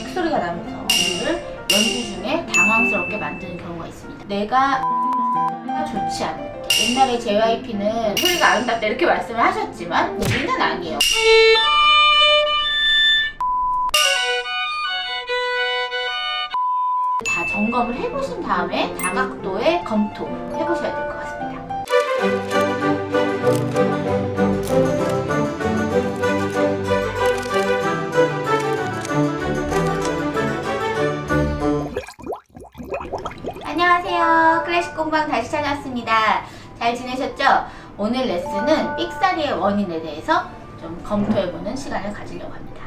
식소리가 나면서 우리를 연주 중에 당황스럽게 만드는 경우가 있습니다. 내가 좋지 않을 때, 옛날에 JYP는 소리가 아름답다 이렇게 말씀을 하셨지만 우리는 아니에요. 다 점검을 해보신 다음에 다각도의 검토 해보셔야 될 것 같습니다. 안녕하세요. 클래식 공방 다시 찾아왔습니다. 잘 지내셨죠? 오늘 레슨은 삑사리의 원인에 대해서 좀 검토해보는 시간을 가지려고 합니다.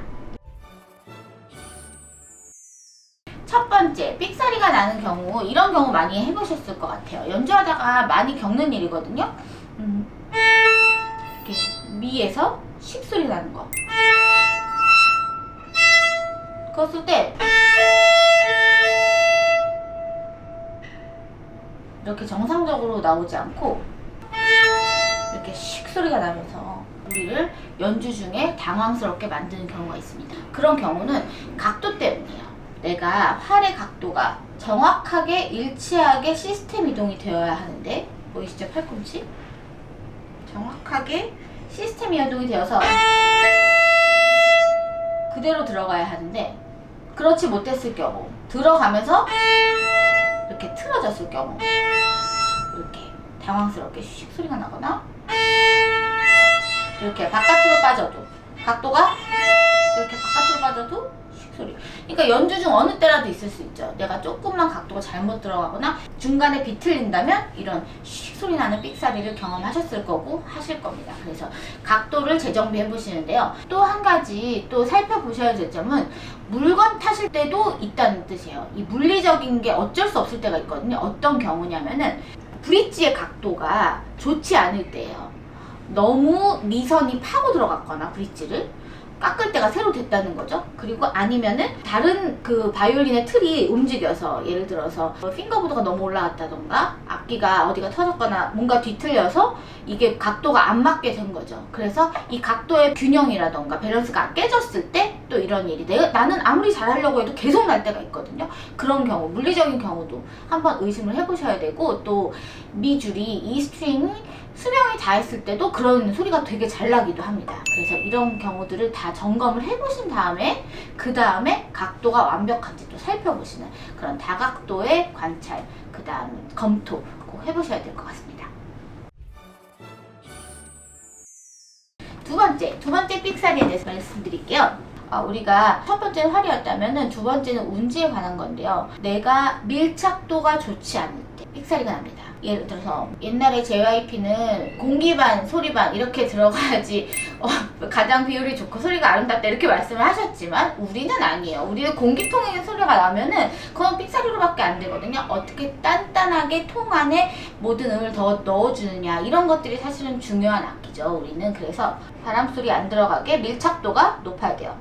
첫 번째, 삑사리가 나는 경우, 이런 경우 많이 해보셨을 것 같아요. 연주하다가 많이 겪는 일이거든요. 이렇게 미에서 식소리 나는 거. 그거 쓸 때 이렇게 정상적으로 나오지 않고 이렇게 식소리가 나면서 우리를 연주 중에 당황스럽게 만드는 경우가 있습니다. 그런 경우는 각도 때문이에요. 내가 활의 각도가 정확하게 일치하게 시스템 이동이 되어야 하는데, 보이시죠? 팔꿈치? 정확하게 시스템 이동이 되어서 그대로 들어가야 하는데, 그렇지 못했을 경우, 들어가면서 이렇게 틀어졌을 경우 이렇게 당황스럽게 슉 소리가 나거나, 이렇게 바깥으로 빠져도, 각도가 이렇게 바깥으로 빠져도 슉 소리. 그러니까 연주 중 어느 때라도 있을 수 있죠. 내가 조금만 각도가 잘못 들어가거나 중간에 비틀린다면 이런 슉 소리 나는 삑사리를 경험하셨을 거고 하실 겁니다. 그래서 각도를 재정비해 보시는데요. 또 한 가지 또 살펴보셔야 될 점은 물건 타실 때도 있다는 뜻이에요. 이 물리적인 게 어쩔 수 없을 때가 있거든요. 어떤 경우냐면은 브릿지의 각도가 좋지 않을 때예요. 너무 미선이 파고 들어갔거나 브릿지를 깎을 때가 새로 됐다는 거죠. 그리고 아니면은 다른 그 바이올린의 틀이 움직여서, 예를 들어서 핑거보드가 너무 올라갔다던가 악기가 어디가 터졌거나 뭔가 뒤틀려서 이게 각도가 안 맞게 된 거죠. 그래서 이 각도의 균형이라던가 밸런스가 깨졌을 때 또 이런 일이, 나는 아무리 잘하려고 해도 계속 날 때가 있거든요. 그런 경우, 물리적인 경우도 한번 의심을 해보셔야 되고, 또 미줄이 이 스트링이 수명이 닿았을 때도 그런 소리가 되게 잘 나기도 합니다. 그래서 이런 경우들을 다 점검을 해보신 다음에 그 다음에 각도가 완벽한지 또 살펴보시는 그런 다각도의 관찰, 그 다음에 검토 꼭 해보셔야 될 것 같습니다. 두 번째 삑사리에 대해서 말씀드릴게요. 우리가 첫 번째는 활이었다면 두 번째는 운지에 관한 건데요. 내가 밀착도가 좋지 않을 때 삑사리가 납니다. 예를 들어서 옛날에 JYP는 공기반, 소리반 이렇게 들어가야지 가장 비율이 좋고 소리가 아름답다 이렇게 말씀을 하셨지만 우리는 아니에요. 우리는 공기통의 소리가 나면은 그건 삑사리로밖에 안 되거든요. 어떻게 단단하게 통 안에 모든 음을 더 넣어주느냐, 이런 것들이 사실은 중요한 악기죠. 우리는 그래서 바람소리 안 들어가게 밀착도가 높아야 돼요.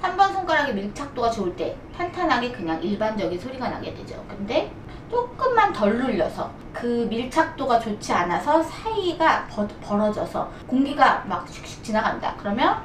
3번 손가락의 밀착도가 좋을 때 탄탄하게 그냥 일반적인 소리가 나게 되죠. 근데 조금만 덜 눌려서 그 밀착도가 좋지 않아서 사이가 벌어져서 공기가 막 슉슉 지나간다. 그러면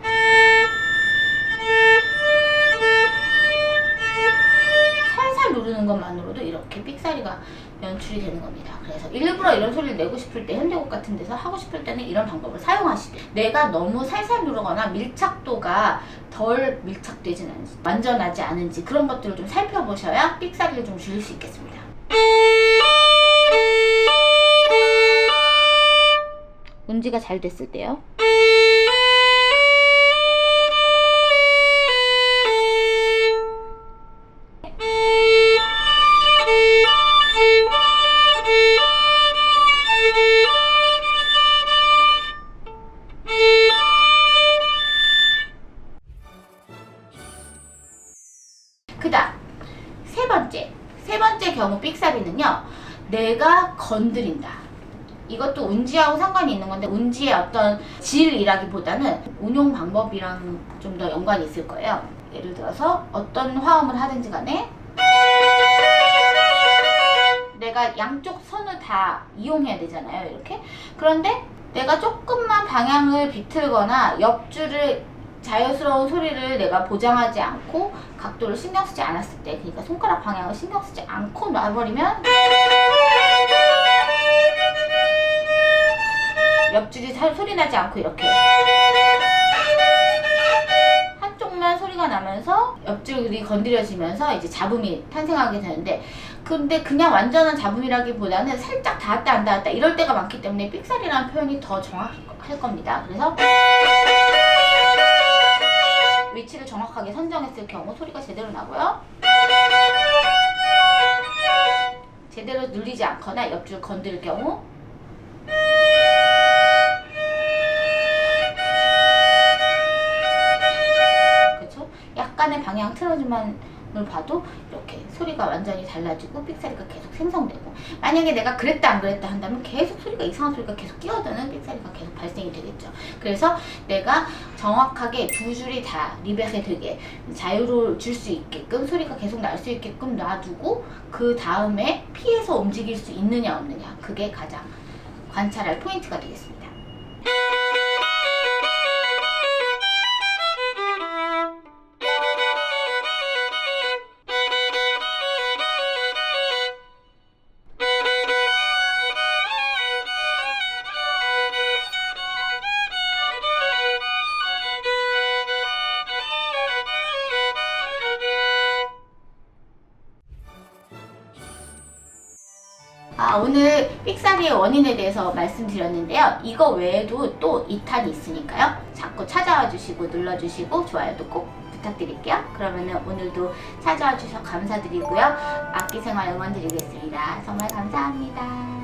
살살 누르는 것만으로도 이렇게 삑사리가 연출이 되는 겁니다. 그래서 일부러 이런 소리를 내고 싶을 때, 현대곡 같은 데서 하고 싶을 때는 이런 방법을 사용하시되, 내가 너무 살살 누르거나 밀착도가 덜 밀착되진 않은지, 완전하지 않은지 그런 것들을 좀 살펴보셔야 삑사리를 좀 줄일 수 있겠습니다. 운지가 잘 됐을 때요. 그 다음 세 번째 경우 삑사리는요, 내가 건드린다. 이것도 운지하고 상관이 있는 건데, 운지의 어떤 질이라기보다는 운용 방법이랑 좀 더 연관이 있을 거예요. 예를 들어서 어떤 화음을 하든지 간에 내가 양쪽 선을 다 이용해야 되잖아요. 이렇게. 그런데 내가 조금만 방향을 비틀거나 옆줄을 자연스러운 소리를 내가 보장하지 않고 각도를 신경 쓰지 않았을 때, 그러니까 손가락 방향을 신경 쓰지 않고 놔버리면 옆줄이 소리 나지 않고 이렇게 한쪽만 소리가 나면서 옆줄이 건드려지면서 이제 잡음이 탄생하게 되는데, 근데 그냥 완전한 잡음이라기보다는 살짝 닿았다 안 닿았다 이럴 때가 많기 때문에 삑사리라는 표현이 더 정확할 겁니다. 그래서 위치를 정확하게 선정했을 경우 소리가 제대로 나고요. 제대로 눌리지 않거나 옆줄 건드릴 경우 그렇죠? 약간의 방향 틀어짐만을 봐도 이렇게 소리가 완전히 달라지고 삑사리가 계속 생성되고, 만약에 내가 그랬다 안 그랬다 한다면 계속 소리가 이상한 소리가 계속 끼어드는 삑사리가 계속 발생이 되겠죠. 그래서 내가 정확하게 두 줄이 다 리벳에 되게 자유로울 줄 수 있게끔 소리가 계속 날 수 있게끔 놔두고 그 다음에 피해서 움직일 수 있느냐 없느냐, 그게 가장 관찰할 포인트가 되겠습니다. 오늘 삑사리의 원인에 대해서 말씀드렸는데요. 이거 외에도 또 2탄이 있으니까요. 자꾸 찾아와 주시고 눌러주시고 좋아요도 꼭 부탁드릴게요. 그러면은 오늘도 찾아와 주셔서 감사드리고요. 악기생활 응원드리겠습니다. 정말 감사합니다.